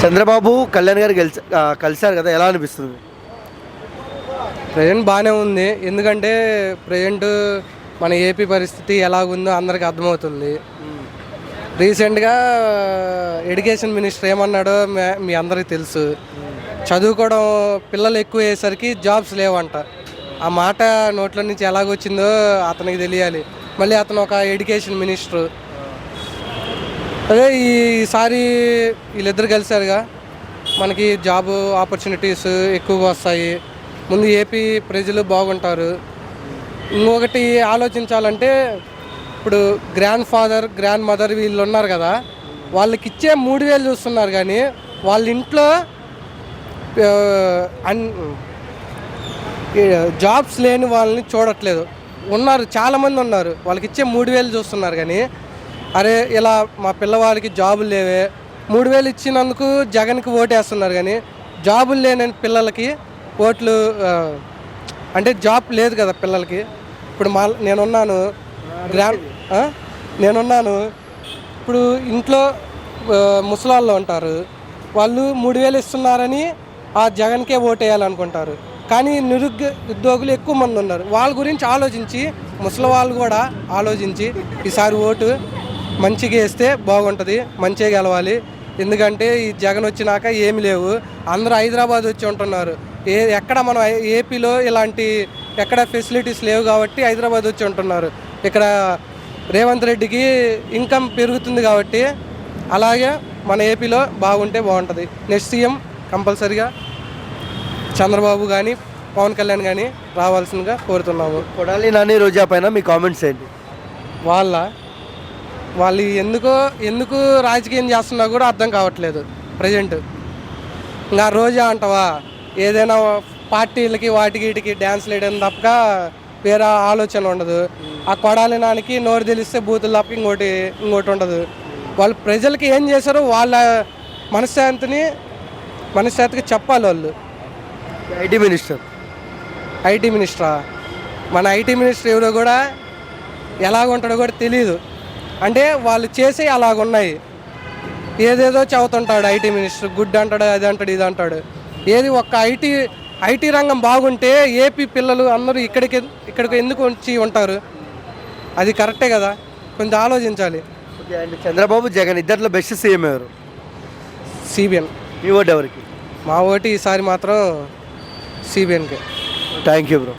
చంద్రబాబు కళ్యాణ్ గారు కలిశారు కదా, ఎలా అనిపిస్తుంది? ప్రజెంట్ బాగానే ఉంది. ఎందుకంటే ప్రజెంట్ మన ఏపీ పరిస్థితి ఎలాగుందో అందరికీ అర్థమవుతుంది. రీసెంట్గా ఎడ్యుకేషన్ మినిస్టర్ ఏమన్నాడో మీ అందరికీ తెలుసు. చదువుకోవడం పిల్లలు ఎక్కువ అయ్యేసరికి జాబ్స్ లేవంట. ఆ మాట నోట్ల నుంచి ఎలాగొచ్చిందో అతనికి తెలియాలి. మళ్ళీ అతను ఒక ఎడ్యుకేషన్ మినిస్టర్. అదే ఈసారి వీళ్ళిద్దరు కలిసారుగా, మనకి జాబ్ ఆపర్చునిటీస్ ఎక్కువగా వస్తాయి. ముందు ఏపీ ప్రజలు బాగుంటారు. ఇంకొకటి ఆలోచించాలంటే, ఇప్పుడు గ్రాండ్ ఫాదర్ గ్రాండ్ మదర్ వీళ్ళు ఉన్నారు కదా, వాళ్ళకి ఇచ్చే 3,000 చూస్తున్నారు. కానీ వాళ్ళ ఇంట్లో జాబ్స్ లేని వాళ్ళని చూడట్లేదు. ఉన్నారు, చాలామంది ఉన్నారు, వాళ్ళకి ఇచ్చే 3,000 చూస్తున్నారు. కానీ అరే ఇలా మా పిల్లవాడికి జాబులు లేవే, 3,000 ఇచ్చినందుకు జగన్కి ఓటేస్తున్నారు. కానీ జాబులు లేని పిల్లలకి ఓట్లు, అంటే జాబ్ లేదు కదా పిల్లలకి. ఇప్పుడు నేనున్నాను ఇప్పుడు ఇంట్లో ముసలాళ్ళు ఉంటారు, వాళ్ళు 3,000 ఇస్తున్నారని ఆ జగన్కే ఓటేయాలనుకుంటారు. కానీ ఉద్యోగులు ఎక్కువ మంది ఉన్నారు. వాళ్ళ గురించి ఆలోచించి, ముసలి వాళ్ళు కూడా ఆలోచించి ఈసారి ఓటు మంచిగా వేస్తే బాగుంటుంది, మంచిగా గెలవాలి. ఎందుకంటే ఈ జగన్ వచ్చినాక ఏమి లేవు, అందరూ హైదరాబాద్ వచ్చి ఉంటున్నారు. ఎక్కడ మనం ఏపీలో ఇలాంటి ఎక్కడ ఫెసిలిటీస్ లేవు కాబట్టి హైదరాబాద్ వచ్చి ఉంటున్నారు. ఇక్కడ రేవంత్ రెడ్డికి ఇన్కమ్ పెరుగుతుంది కాబట్టి, అలాగే మన ఏపీలో బాగుంటే బాగుంటుంది. నెక్స్ట్ సీఎం కంపల్సరీగా చంద్రబాబు కానీ పవన్ కళ్యాణ్ కానీ రావాల్సిందిగా కోరుతున్నాము. కొడాలి నాని రోజా పైన మీ కామెంట్స్ ఏంటి? వాళ్ళు ఎందుకు రాజకీయం చేస్తున్నా కూడా అర్థం కావట్లేదు ప్రజెంట్. ఇంకా రోజా అంటావా, ఏదైనా పార్టీలకి వాటికి వీటికి డ్యాన్స్ వేయడం తప్ప వేరే ఆలోచన ఉండదు. ఆ కొడాలి నానికి నోరు తెలిస్తే బూతులు తప్ప ఇంకోటి ఉండదు. వాళ్ళు ప్రజలకి ఏం చేశారో వాళ్ళ మనశ్శాంతికి చెప్పాలి వాళ్ళు. ఐటీ మినిస్టరా, మన ఐటీ మినిస్టర్ ఎవరో కూడా ఎలాగుంటాడో కూడా తెలియదు. అంటే వాళ్ళు చేసే అలాగున్నాయి. ఏదేదో చదువుతుంటాడు ఐటీ మినిస్టర్, గుడ్ అంటాడు, అది అంటాడు, ఇది అంటాడు. ఏది ఒక్క ఐటీ రంగం బాగుంటే ఏపీ పిల్లలు అందరూ ఇక్కడికి ఎందుకు వచ్చి ఉంటారు? అది కరెక్టే కదా, కొంచెం ఆలోచించాలి. చంద్రబాబు జగన్ ఇద్దరిలో బెస్ట్ సీఎం ఎవరు? సిబిఎన్. మీ ఓటు ఎవరికి? మా ఓటు ఈసారి మాత్రం సిబిఎన్కే. Thank you bro.